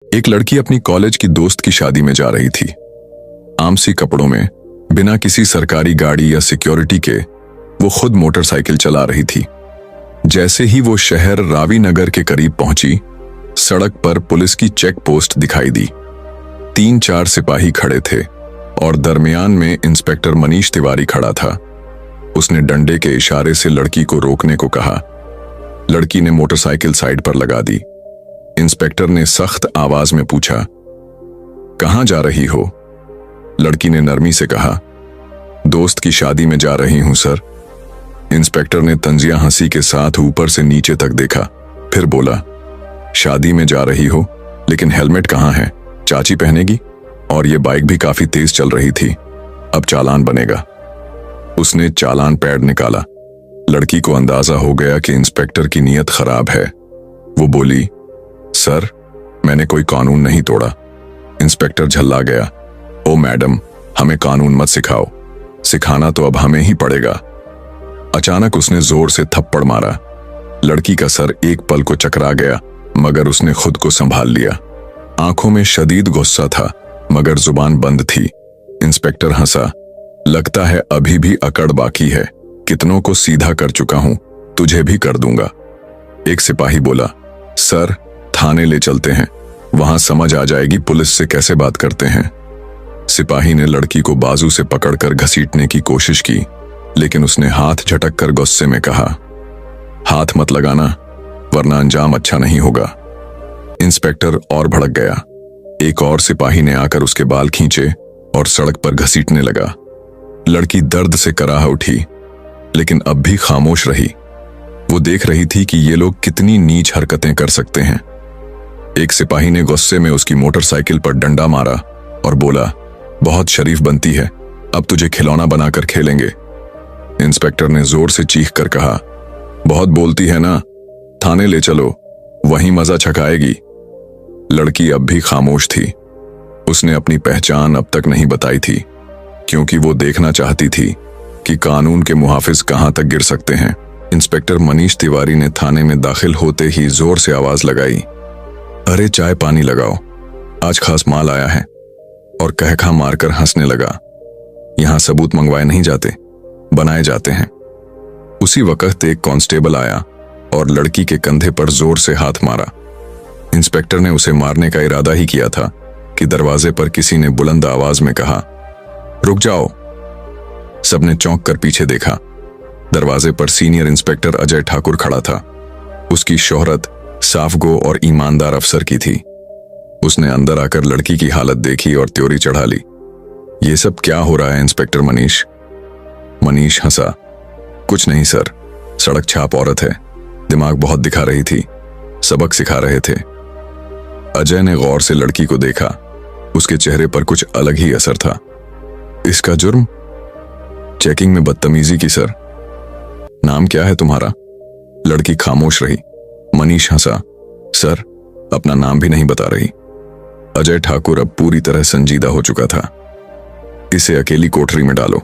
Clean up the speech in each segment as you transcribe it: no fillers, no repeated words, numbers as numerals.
एक लड़की अपनी कॉलेज की दोस्त की शादी में जा रही थी। आम सी कपड़ों में, बिना किसी सरकारी गाड़ी या सिक्योरिटी के वो खुद मोटरसाइकिल चला रही थी। जैसे ही वो शहर रावी नगर के करीब पहुंची, सड़क पर पुलिस की चेक पोस्ट दिखाई दी। 3-4 सिपाही खड़े थे और दरमियान में इंस्पेक्टर मनीष तिवारी खड़ा था। उसने डंडे के इशारे से लड़की को रोकने को कहा। लड़की ने मोटरसाइकिल साइड पर लगा दी। इंस्पेक्टर ने सख्त आवाज में पूछा, कहां जा रही हो? लड़की ने नरमी से कहा, दोस्त की शादी में जा रही हूं सर। इंस्पेक्टर ने तंजिया हंसी के साथ ऊपर से नीचे तक देखा, फिर बोला, शादी में जा रही हो, लेकिन हेलमेट कहां है? चाची पहनेगी? और ये बाइक भी काफी तेज चल रही थी, अब चालान बनेगा। उसने चालान पैड निकाला। लड़की को अंदाजा हो गया कि इंस्पेक्टर की नीयत खराब है। वो बोली, सर, मैंने कोई कानून नहीं तोड़ा। इंस्पेक्टर झल्ला गया, ओ मैडम, हमें कानून मत सिखाओ, सिखाना तो अब हमें ही पड़ेगा। अचानक उसने जोर से थप्पड़ मारा। लड़की का सर एक पल को चकरा गया, मगर उसने खुद को संभाल लिया। आंखों में शदीद गुस्सा था, मगर जुबान बंद थी। इंस्पेक्टर हंसा, लगता है अभी भी अकड़ बाकी है, कितनों को सीधा कर चुका हूं, तुझे भी कर दूंगा। एक सिपाही बोला, सर, थाने ले चलते हैं, वहां समझ आ जाएगी पुलिस से कैसे बात करते हैं। सिपाही ने लड़की को बाजू से पकड़कर घसीटने की कोशिश की, लेकिन उसने हाथ झटक कर गुस्से में कहा, हाथ मत लगाना, वरना अंजाम अच्छा नहीं होगा। इंस्पेक्टर और भड़क गया। एक और सिपाही ने आकर उसके बाल खींचे और सड़क पर घसीटने लगा। लड़की दर्द से कराह उठी, लेकिन अब भी खामोश रही। वो देख रही थी कि ये लोग कितनी नीच हरकतें कर सकते हैं। एक सिपाही ने गुस्से में उसकी मोटरसाइकिल पर डंडा मारा और बोला, बहुत शरीफ बनती है, अब तुझे खिलौना बनाकर खेलेंगे। इंस्पेक्टर ने जोर से चीख कर कहा, बहुत बोलती है ना, थाने ले चलो, वहीं मजा छकाएगी। लड़की अब भी खामोश थी। उसने अपनी पहचान अब तक नहीं बताई थी, क्योंकि वो देखना चाहती थी कि कानून के मुहाफिज कहां तक गिर सकते हैं। इंस्पेक्टर मनीष तिवारी ने थाने में दाखिल होते ही जोर से आवाज लगाई, अरे चाय पानी लगाओ, आज खास माल आया है। और कहखा मारकर हंसने लगा, यहां सबूत मंगवाए नहीं जाते, बनाए जाते हैं। उसी वक्त एक कांस्टेबल आया और लड़की के कंधे पर जोर से हाथ मारा। इंस्पेक्टर ने उसे मारने का इरादा ही किया था कि दरवाजे पर किसी ने बुलंद आवाज में कहा, रुक जाओ। सबने चौंक कर पीछे देखा। दरवाजे पर सीनियर इंस्पेक्टर अजय ठाकुर खड़ा था। उसकी शोहरत साफगो और ईमानदार अफसर की थी। उसने अंदर आकर लड़की की हालत देखी और त्योरी चढ़ा ली। ये सब क्या हो रहा है इंस्पेक्टर मनीष? मनीष हंसा, कुछ नहीं सर, सड़क छाप औरत है, दिमाग बहुत दिखा रही थी, सबक सिखा रहे थे। अजय ने गौर से लड़की को देखा। उसके चेहरे पर कुछ अलग ही असर था। इसका जुर्म? चेकिंग में बदतमीजी की सर। नाम क्या है तुम्हारा? लड़की खामोश रही। मनीष हंसा, सर, अपना नाम भी नहीं बता रही। अजय ठाकुर अब पूरी तरह संजीदा हो चुका था। इसे अकेली कोठरी में डालो,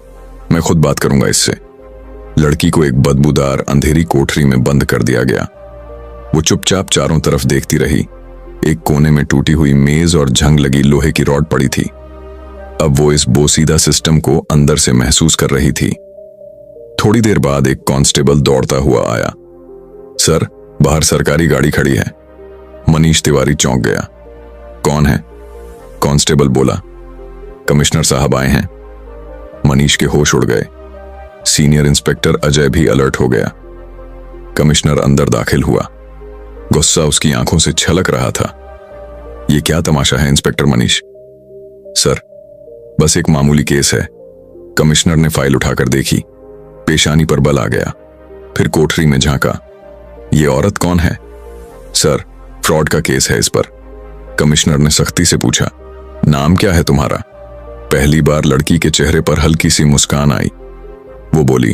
मैं खुद बात करूंगा इससे। लड़की को एक बदबूदार अंधेरी कोठरी में बंद कर दिया गया। वो चुपचाप चारों तरफ देखती रही। एक कोने में टूटी हुई मेज और जंग लगी लोहे की रॉड पड़ी थी। अब वो इस बोसीदा सिस्टम को अंदर से महसूस कर रही थी। थोड़ी देर बाद एक कांस्टेबल दौड़ता हुआ आया। सर, बाहर सरकारी गाड़ी खड़ी है। मनीष तिवारी चौंक गया। कौन है? कांस्टेबल बोला, कमिश्नर साहब आए हैं। मनीष के होश उड़ गए। सीनियर इंस्पेक्टर अजय भी अलर्ट हो गया। कमिश्नर अंदर दाखिल हुआ। गुस्सा उसकी आंखों से छलक रहा था। यह क्या तमाशा है इंस्पेक्टर मनीष? सर, बस एक मामूली केस है। कमिश्नर ने फाइल उठाकर देखी। पेशानी पर बल आ गया। फिर कोठरी में झांका। ये औरत कौन है? सर, फ्रॉड का केस है इस पर। कमिश्नर ने सख्ती से पूछा, नाम क्या है तुम्हारा? पहली बार लड़की के चेहरे पर हल्की सी मुस्कान आई। वो बोली,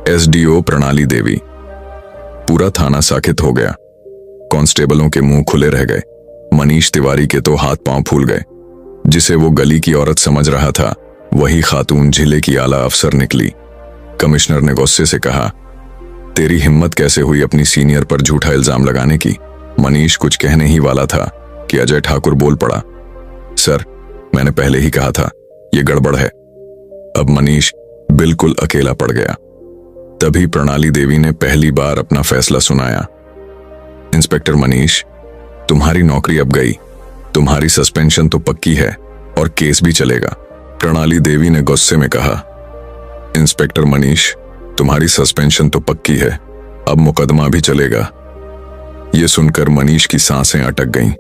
एसडीओ प्रणाली देवी। पूरा थाना साकित हो गया। कांस्टेबलों के मुंह खुले रह गए। मनीष तिवारी के तो हाथ पांव फूल गए। जिसे वो गली की औरत समझ रहा था, वही खातून जिले की आला अफसर निकली। कमिश्नर ने गुस्से से कहा, तेरी हिम्मत कैसे हुई अपनी सीनियर पर झूठा इल्जाम लगाने की? मनीष कुछ कहने ही वाला था कि अजय ठाकुर बोल पड़ा, सर, मैंने पहले ही कहा था ये गड़बड़ है। अब मनीष बिल्कुल अकेला पड़ गया। तभी प्रणाली देवी ने पहली बार अपना फैसला सुनाया। इंस्पेक्टर मनीष, तुम्हारी नौकरी अब गई, तुम्हारी सस्पेंशन तो पक्की है और केस भी चलेगा। प्रणाली देवी ने गुस्से में कहा, इंस्पेक्टर मनीष, तुम्हारी सस्पेंशन तो पक्की है, अब मुकदमा भी चलेगा। यह सुनकर मनीष की सांसें अटक गईं।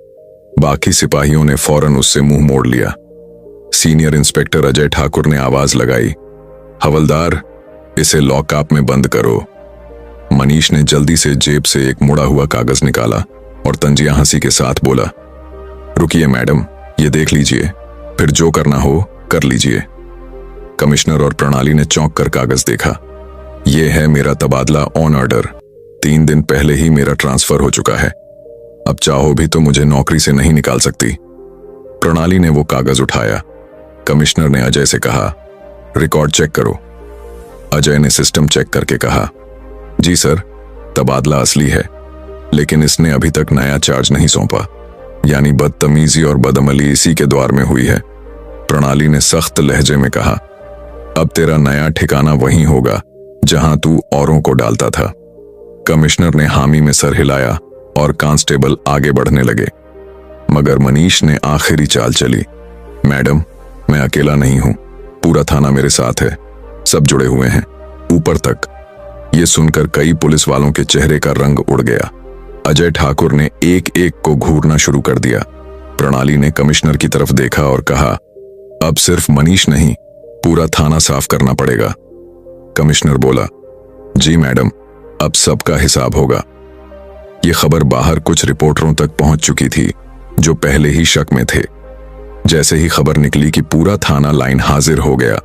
बाकी सिपाहियों ने फौरन उससे मुंह मोड़ लिया। सीनियर इंस्पेक्टर अजय ठाकुर ने आवाज लगाई, हवलदार, इसे लॉकअप में बंद करो। मनीष ने जल्दी से जेब से एक मुड़ा हुआ कागज निकाला और तंजिया हंसी के साथ बोला, रुकिए मैडम, ये देख लीजिए, फिर जो करना हो कर लीजिए। कमिश्नर और प्रणाली ने चौंक कर कागज देखा। यह है मेरा तबादला ऑन ऑर्डर। 3 दिन पहले ही मेरा ट्रांसफर हो चुका है। अब चाहो भी तो मुझे नौकरी से नहीं निकाल सकती। प्रणाली ने वो कागज उठाया। कमिश्नर ने अजय से कहा, रिकॉर्ड चेक करो। अजय ने सिस्टम चेक करके कहा, जी सर, तबादला असली है, लेकिन इसने अभी तक नया चार्ज नहीं सौंपा, यानी बदतमीजी और बदअमली इसी के द्वार में हुई है। प्रणाली ने सख्त लहजे में कहा, अब तेरा नया ठिकाना वहीं होगा जहां तू औरों को डालता था। कमिश्नर ने हामी में सर हिलाया और कांस्टेबल आगे बढ़ने लगे, मगर मनीष ने आखिरी चाल चली, मैडम, मैं अकेला नहीं हूं, पूरा थाना मेरे साथ है, सब जुड़े हुए हैं ऊपर तक। ये सुनकर कई पुलिस वालों के चेहरे का रंग उड़ गया। अजय ठाकुर ने एक एक को घूरना शुरू कर दिया। प्रणाली ने कमिश्नर की तरफ देखा और कहा, अब सिर्फ मनीष नहीं, पूरा थाना साफ करना पड़ेगा। कमिश्नर बोला, जी मैडम, अब सबका हिसाब होगा। ये खबर बाहर कुछ रिपोर्टरों तक पहुंच चुकी थी जो पहले ही शक में थे। जैसे ही खबर निकली कि पूरा थाना लाइन हाजिर हो गया,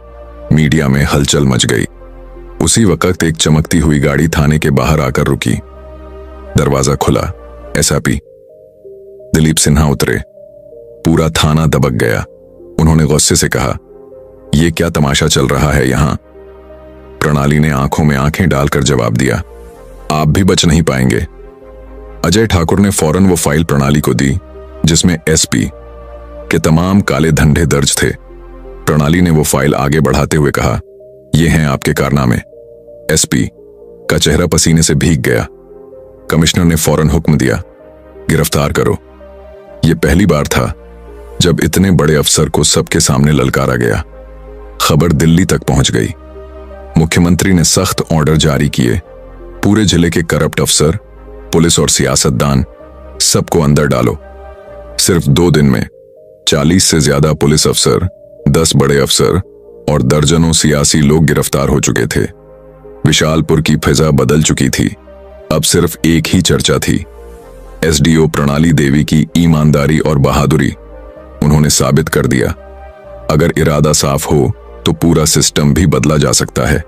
मीडिया में हलचल मच गई। उसी वक्त एक चमकती हुई गाड़ी थाने के बाहर आकर रुकी। दरवाजा खुला। एसआईपी दिलीप सिन्हा उतरे। पूरा थाना दबक गया। उन्होंने गुस्से से कहा, यह क्या तमाशा चल रहा है यहां? प्रणाली ने आंखों में आंखें डालकर जवाब दिया, आप भी बच नहीं पाएंगे। अजय ठाकुर ने फौरन वो फाइल प्रणाली को दी जिसमें एसपी के तमाम काले धंधे दर्ज थे। प्रणाली ने वो फाइल आगे बढ़ाते हुए कहा, ये हैं आपके कारनामे। एसपी का चेहरा पसीने से भीग गया। कमिश्नर ने फौरन हुक्म दिया, गिरफ्तार करो। यह पहली बार था जब इतने बड़े अफसर को सबके सामने ललकारा गया। खबर दिल्ली तक पहुंच गई। मुख्यमंत्री ने सख्त ऑर्डर जारी किए, पूरे जिले के करप्ट अफसर, पुलिस और सियासतदान, सबको अंदर डालो। सिर्फ 2 दिन में 40 से ज्यादा पुलिस अफसर, 10 बड़े अफसर और दर्जनों सियासी लोग गिरफ्तार हो चुके थे। विशालपुर की फिजा बदल चुकी थी। अब सिर्फ एक ही चर्चा थी, एसडीओ प्रणाली देवी की ईमानदारी और बहादुरी। उन्होंने साबित कर दिया, अगर इरादा साफ हो तो पूरा सिस्टम भी बदला जा सकता है।